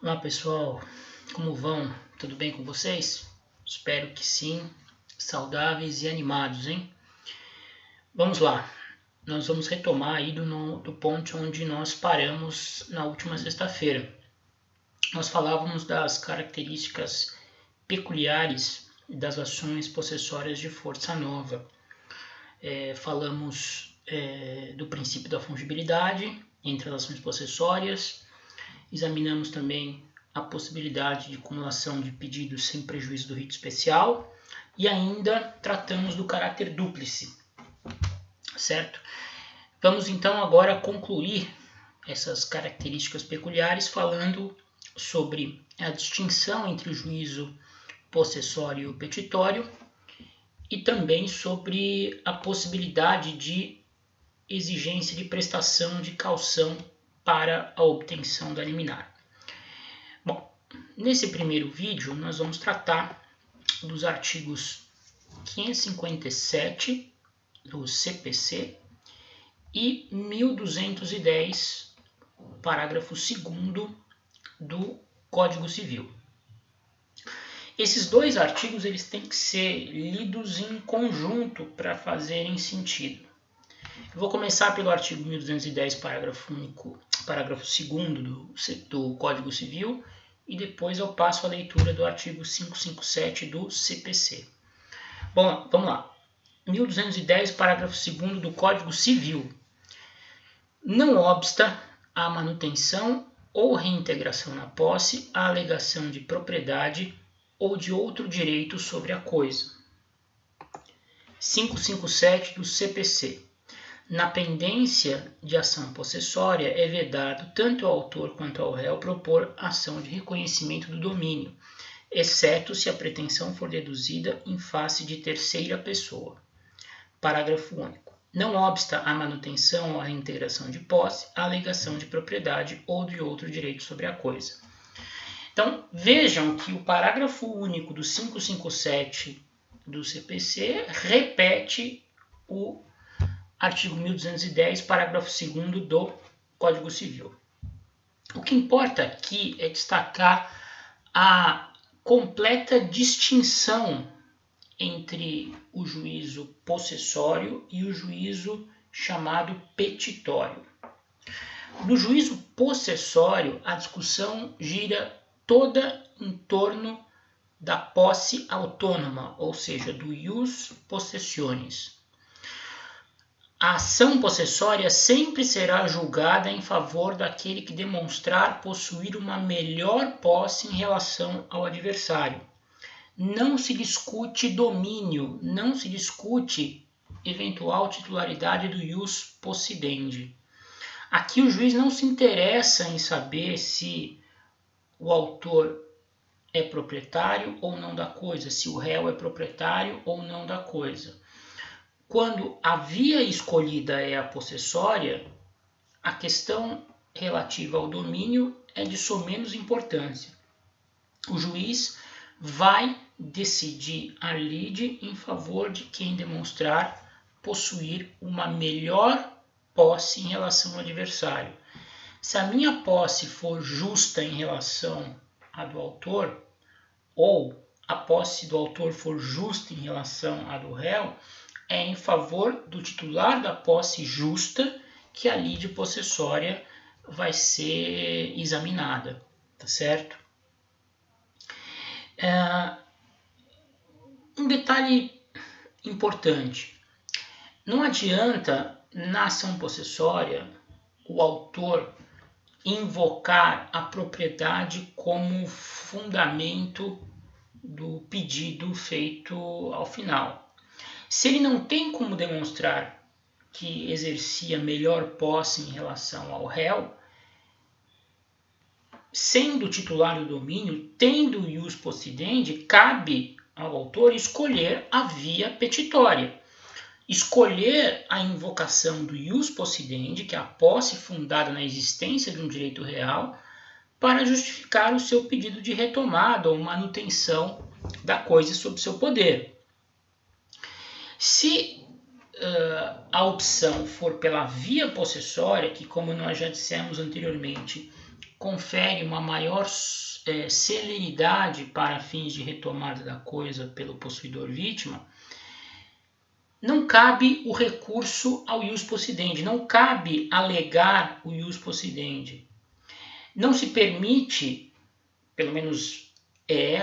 Olá pessoal, como vão? Tudo bem com vocês? Espero que sim, saudáveis e animados, hein? Vamos lá, nós vamos retomar aí do ponto onde nós paramos na última sexta-feira. Nós falávamos das características peculiares das ações possessórias de força nova. Falamos do princípio da fungibilidade entre as ações possessórias, examinamos também a possibilidade de acumulação de pedidos sem prejuízo do rito especial e ainda tratamos do caráter dúplice, certo? Vamos então agora concluir essas características peculiares falando sobre a distinção entre o juízo possessório e o petitório e também sobre a possibilidade de exigência de prestação de caução para a obtenção da liminar. Bom, nesse primeiro vídeo nós vamos tratar dos artigos 557 do CPC e 1210, parágrafo 2º do Código Civil. Esses dois artigos eles têm que ser lidos em conjunto para fazerem sentido. Eu vou começar pelo artigo 1210, parágrafo 2º do Código Civil, e depois eu passo a leitura do artigo 557 do CPC. Bom, vamos lá. 1210, parágrafo 2º do Código Civil. Não obsta a manutenção ou reintegração na posse a alegação de propriedade ou de outro direito sobre a coisa. 557 do CPC. Na pendência de ação possessória, é vedado tanto ao autor quanto ao réu propor ação de reconhecimento do domínio, exceto se a pretensão for deduzida em face de terceira pessoa. Parágrafo único. Não obsta a manutenção ou a reintegração de posse a alegação de propriedade ou de outro direito sobre a coisa. Então, vejam que o parágrafo único do 557 do CPC repete o artigo 1210, parágrafo 2º do Código Civil. O que importa aqui é destacar a completa distinção entre o juízo possessório e o juízo chamado petitório. No juízo possessório, a discussão gira toda em torno da posse autônoma, ou seja, do ius possessionis. A ação possessória sempre será julgada em favor daquele que demonstrar possuir uma melhor posse em relação ao adversário. Não se discute domínio, não se discute eventual titularidade do ius possidendi. Aqui o juiz não se interessa em saber se o autor é proprietário ou não da coisa, se o réu é proprietário ou não da coisa. Quando a via escolhida é a possessória, a questão relativa ao domínio é de somenos importância. O juiz vai decidir a lide em favor de quem demonstrar possuir uma melhor posse em relação ao adversário. Se a minha posse for justa em relação à do autor, ou a posse do autor for justa em relação à do réu, é em favor do titular da posse justa que a lide possessória vai ser examinada, tá certo? Um detalhe importante, não adianta na ação possessória o autor invocar a propriedade como fundamento do pedido feito ao final. Se ele não tem como demonstrar que exercia melhor posse em relação ao réu, sendo titular do domínio, tendo ius possidendi, cabe ao autor escolher a via petitória. Escolher a invocação do ius possidendi, que é a posse fundada na existência de um direito real, para justificar o seu pedido de retomada ou manutenção da coisa sob seu poder. Se a opção for pela via possessória, que como nós já dissemos anteriormente, confere uma maior celeridade para fins de retomada da coisa pelo possuidor vítima, não cabe o recurso ao ius possidendi, não cabe alegar o ius possidendi. Não se permite, pelo menos é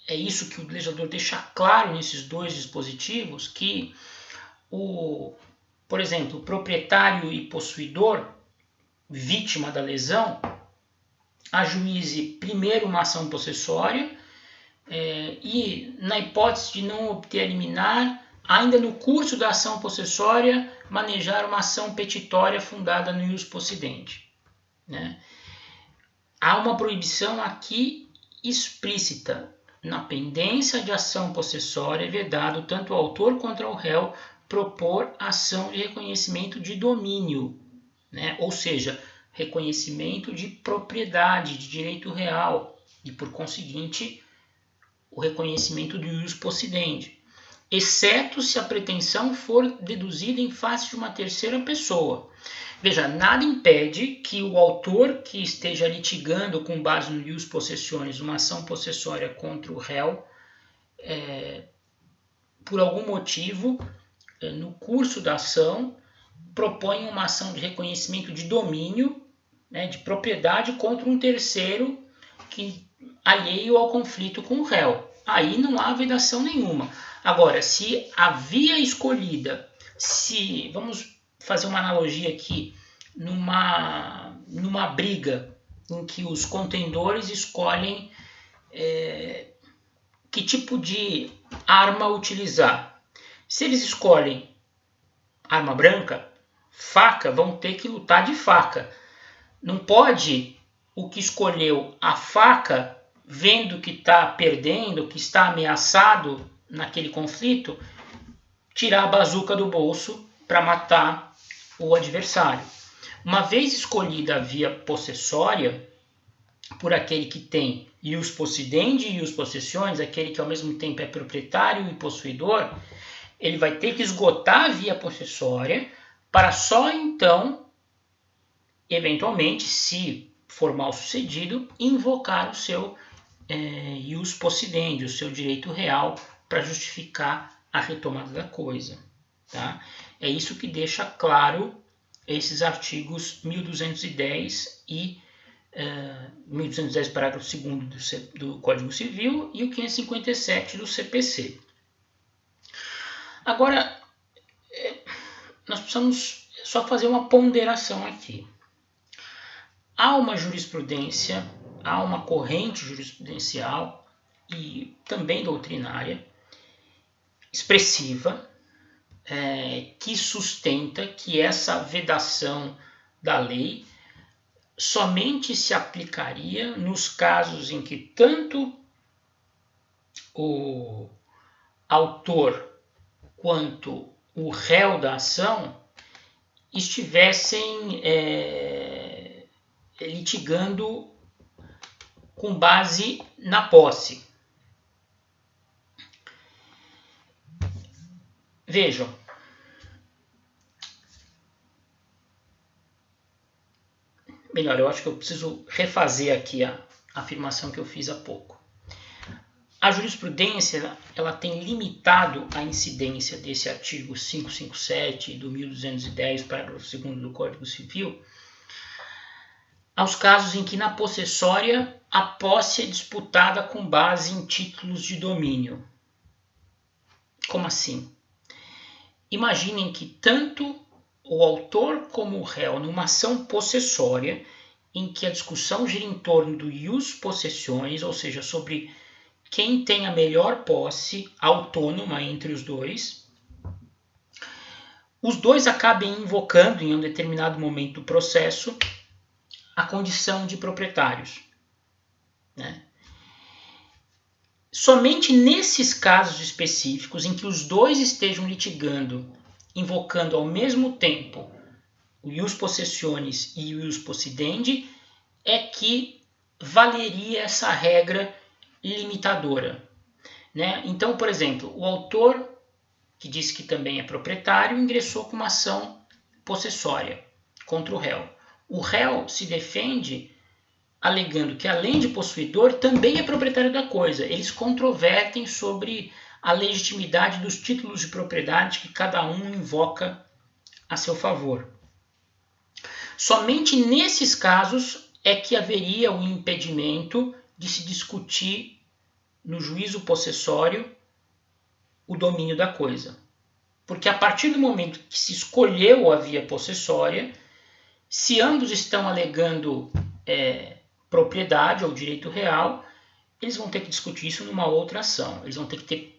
isso que o legislador deixa claro nesses dois dispositivos, que por exemplo, o proprietário e possuidor, vítima da lesão, ajuize primeiro uma ação possessória e, na hipótese de não obter a liminar, ainda no curso da ação possessória, manejar uma ação petitória fundada no ius possidendi. Né? Há uma proibição aqui explícita. Na pendência de ação possessória é vedado tanto ao autor quanto ao réu propor ação de reconhecimento de domínio, né? Ou seja, reconhecimento de propriedade, de direito real e, por conseguinte, o reconhecimento do ius possidendi, exceto se a pretensão for deduzida em face de uma terceira pessoa. Veja, nada impede que o autor que esteja litigando com base no ius possessionis uma ação possessória contra o réu, por algum motivo, no curso da ação, proponha uma ação de reconhecimento de domínio, né, de propriedade contra um terceiro que alheio ao conflito com o réu. Aí não há vedação nenhuma. Agora, se a via escolhida, vamos fazer uma analogia aqui, numa briga em que os contendores escolhem que tipo de arma utilizar. Se eles escolhem arma branca, faca, vão ter que lutar de faca. Não pode o que escolheu a faca, vendo que está perdendo, que está ameaçado naquele conflito, tirar a bazuca do bolso para matar o adversário. Uma vez escolhida a via possessória, por aquele que tem ius possidendi e ius possessionis, aquele que ao mesmo tempo é proprietário e possuidor, ele vai ter que esgotar a via possessória para só então, eventualmente, se for mal sucedido, invocar o seu ius possidendi, o seu direito real, para justificar a retomada da coisa. Tá? É isso que deixa claro esses artigos 1210 e 1210, parágrafo 2º do Código Civil e o 557 do CPC. Agora, nós precisamos só fazer uma ponderação aqui. Há uma jurisprudência, há uma corrente jurisprudencial e também doutrinária expressiva que sustenta que essa vedação da lei somente se aplicaria nos casos em que tanto o autor quanto o réu da ação estivessem litigando com base na posse. Vejam, melhor, eu acho que eu preciso refazer aqui a afirmação que eu fiz há pouco. A jurisprudência ela tem limitado a incidência desse artigo 557 do 1210, parágrafo 2º do Código Civil, aos casos em que na possessória a posse é disputada com base em títulos de domínio. Como assim? Imaginem que tanto o autor como o réu, numa ação possessória, em que a discussão gira em torno do ius possessionis, ou seja, sobre quem tem a melhor posse autônoma entre os dois acabem invocando em um determinado momento do processo a condição de proprietários. Né? Somente nesses casos específicos em que os dois estejam litigando, invocando ao mesmo tempo o ius possessionis e o ius possidendi, é que valeria essa regra limitadora. Né? Então, por exemplo, o autor, que disse que também é proprietário, ingressou com uma ação possessória contra o réu. o réu se defende alegando que, além de possuidor, também é proprietário da coisa. Eles controvertem sobre a legitimidade dos títulos de propriedade que cada um invoca a seu favor. Somente nesses casos é que haveria o impedimento de se discutir no juízo possessório o domínio da coisa. Porque a partir do momento que se escolheu a via possessória, se ambos estão alegando propriedade ou direito real, eles vão ter que discutir isso numa outra ação. Eles vão ter que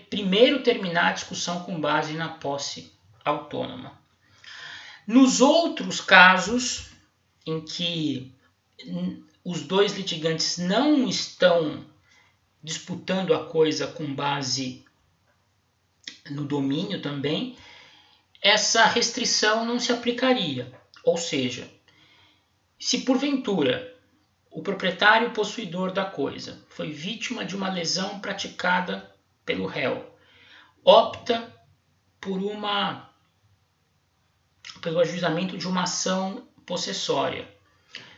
primeiro terminar a discussão com base na posse autônoma. Nos outros casos em que os dois litigantes não estão disputando a coisa com base no domínio também, essa restrição não se aplicaria. Ou seja, se porventura o proprietário possuidor da coisa foi vítima de uma lesão praticada pelo réu, opta pelo ajuizamento de uma ação possessória,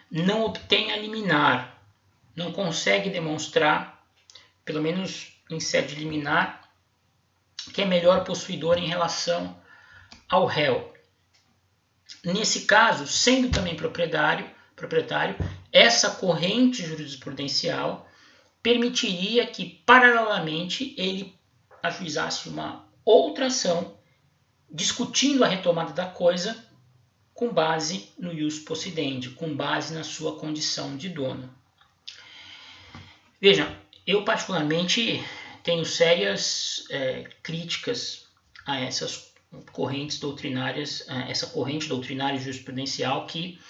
não obtém a liminar, não consegue demonstrar, pelo menos em sede liminar, que é melhor possuidor em relação ao réu. Nesse caso, sendo também proprietário, essa corrente jurisprudencial permitiria que, paralelamente, ele ajuizasse uma outra ação discutindo a retomada da coisa com base no ius possidendi, com base na sua condição de dono. Vejam, eu particularmente tenho sérias críticas a essas correntes doutrinárias, essa corrente doutrinária jurisprudencial que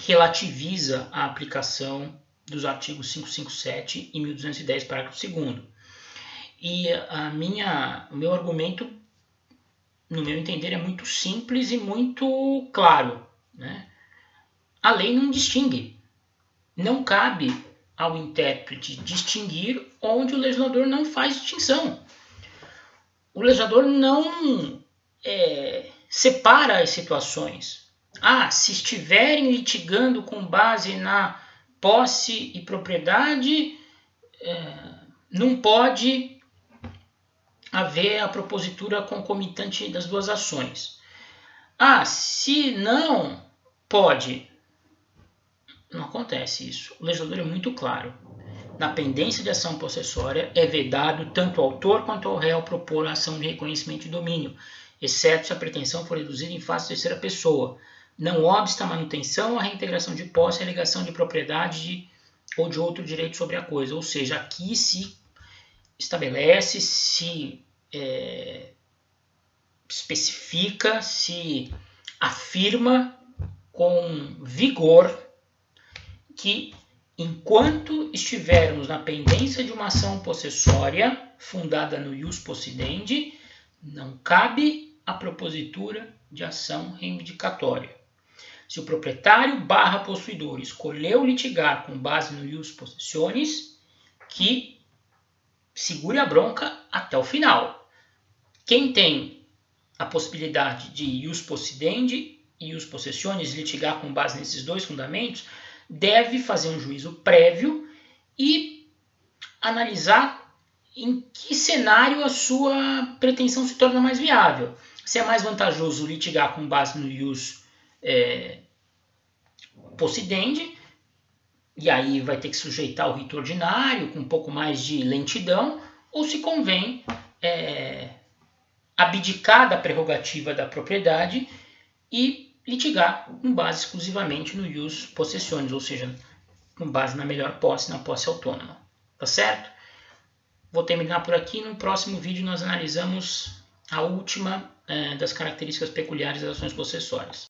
relativiza a aplicação dos artigos 557 e 1210, parágrafo 2º. E o meu argumento, no meu entender, é muito simples e muito claro, né? A lei não distingue. Não cabe ao intérprete distinguir onde o legislador não faz distinção. O legislador não separa as situações. Se estiverem litigando com base na posse e propriedade, não pode haver a propositura concomitante das duas ações. Se não, pode. Não acontece isso. O legislador é muito claro. Na pendência de ação possessória, é vedado tanto ao autor quanto ao réu propor a ação de reconhecimento de domínio, exceto se a pretensão for reduzida em face de terceira pessoa. Não obsta a manutenção, a reintegração de posse, a alegação de propriedade ou de outro direito sobre a coisa. Ou seja, aqui se estabelece, se especifica, se afirma com vigor que, enquanto estivermos na pendência de uma ação possessória fundada no ius possidendi, não cabe a propositura de ação reivindicatória. Se o proprietário / possuidor escolheu litigar com base no ius possessionis, que segure a bronca até o final. Quem tem a possibilidade de ius possidendi e ius possessionis litigar com base nesses dois fundamentos, deve fazer um juízo prévio e analisar em que cenário a sua pretensão se torna mais viável. Se é mais vantajoso litigar com base no ius possidendi, e aí vai ter que sujeitar ao rito ordinário, com um pouco mais de lentidão, ou se convém abdicar da prerrogativa da propriedade e litigar com base exclusivamente no ius possessionis, ou seja, com base na melhor posse, na posse autônoma. Tá certo? Vou terminar por aqui. No próximo vídeo nós analisamos a última das características peculiares das ações possessórias.